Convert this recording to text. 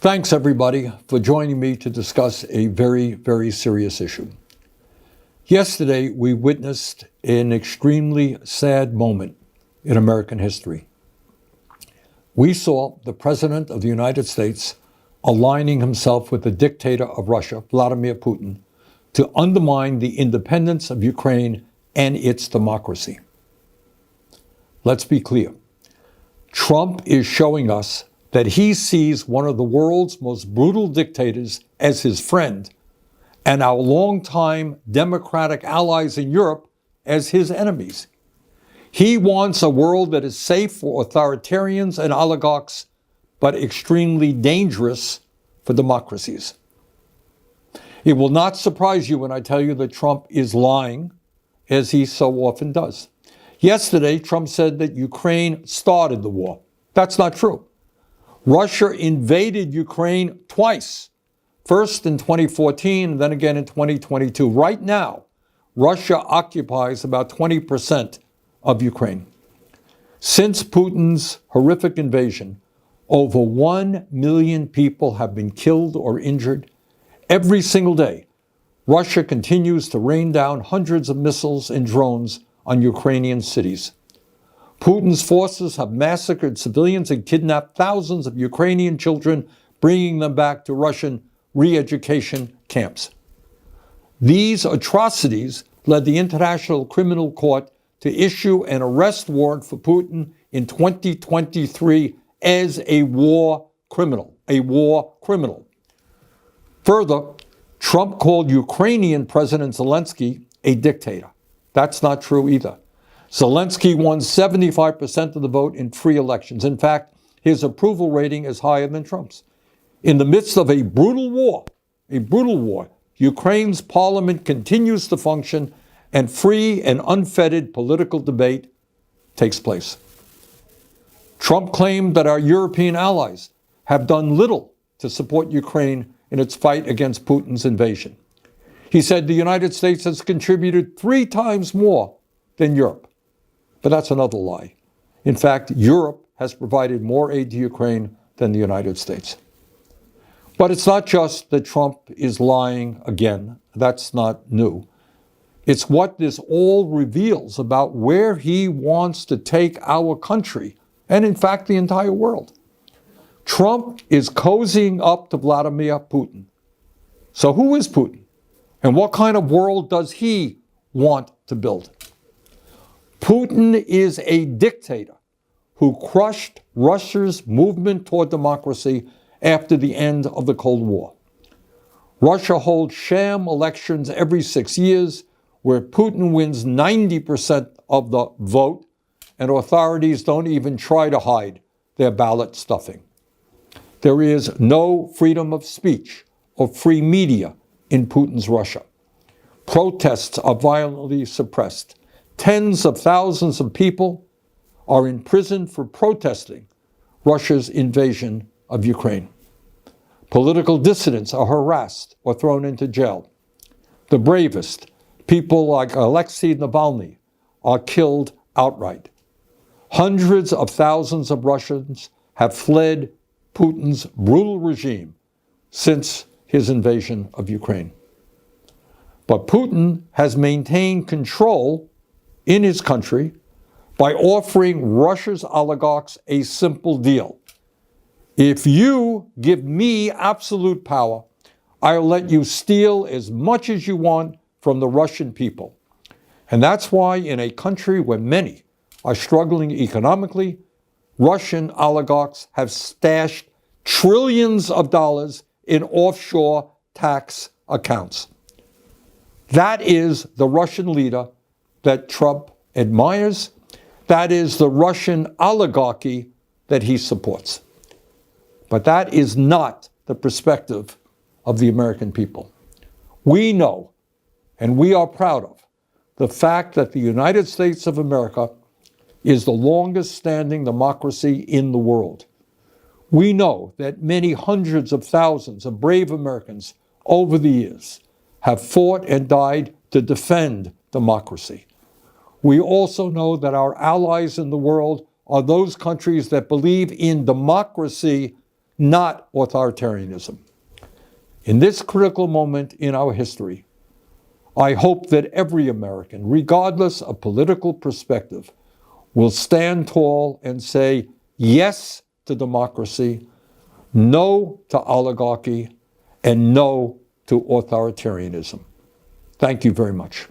Thanks, everybody, for joining me to discuss a very, very serious issue. Yesterday, we witnessed an extremely sad moment in American history. We saw the President of the United States aligning himself with the dictator of Russia, Vladimir Putin, to undermine the independence of Ukraine and its democracy. Let's be clear. Trump is showing us that he sees one of the world's most brutal dictators as his friend and our longtime democratic allies in Europe as his enemies. He wants a world that is safe for authoritarians and oligarchs, but extremely dangerous for democracies. It will not surprise you when I tell you that Trump is lying, as he so often does. Yesterday, Trump said that Ukraine started the war. That's not true. Russia invaded Ukraine twice, first in 2014 and then again in 2022. Right now, Russia occupies about 20% of Ukraine. Since Putin's horrific invasion, over 1 million people have been killed or injured. Every single day, Russia continues to rain down hundreds of missiles and drones on Ukrainian cities. Putin's forces have massacred civilians and kidnapped thousands of Ukrainian children, bringing them back to Russian re-education camps. These atrocities led the International Criminal Court to issue an arrest warrant for Putin in 2023 as a war criminal. Further, Trump called Ukrainian President Zelensky a dictator. That's not true either. Zelensky won 75% of the vote in free elections. In fact, his approval rating is higher than Trump's. In the midst of a brutal war, Ukraine's parliament continues to function and free and unfettered political debate takes place. Trump claimed that our European allies have done little to support Ukraine in its fight against Putin's invasion. He said the United States has contributed 3 times more than Europe. But that's another lie. In fact, Europe has provided more aid to Ukraine than the United States. But it's not just that Trump is lying again. That's not new. It's what this all reveals about where he wants to take our country, and in fact, the entire world. Trump is cozying up to Vladimir Putin. So who is Putin? And what kind of world does he want to build? Putin is a dictator who crushed Russia's movement toward democracy after the end of the Cold War. Russia holds sham elections every 6 years where Putin wins 90% of the vote, and authorities don't even try to hide their ballot stuffing. There is no freedom of speech or free media in Putin's Russia. Protests are violently suppressed. Tens of thousands of people are in prison for protesting Russia's invasion of Ukraine. Political dissidents are harassed or thrown into jail. The bravest, people like Alexei Navalny, are killed outright. Hundreds of thousands of Russians have fled Putin's brutal regime since his invasion of Ukraine. But Putin has maintained control in his country by offering Russia's oligarchs a simple deal. If you give me absolute power, I'll let you steal as much as you want from the Russian people. And that's why in a country where many are struggling economically, Russian oligarchs have stashed trillions of dollars in offshore tax accounts. That is the Russian leader that Trump admires. That is the Russian oligarchy that he supports. But that is not the perspective of the American people. We know, and we are proud of, the fact that the United States of America is the longest standing democracy in the world. We know that many hundreds of thousands of brave Americans over the years have fought and died to defend democracy. We also know that our allies in the world are those countries that believe in democracy not authoritarianism. In this critical moment in our history, I hope that every American, regardless of political perspective, will stand tall and say yes to democracy, no to oligarchy, and no to authoritarianism. Thank you very much.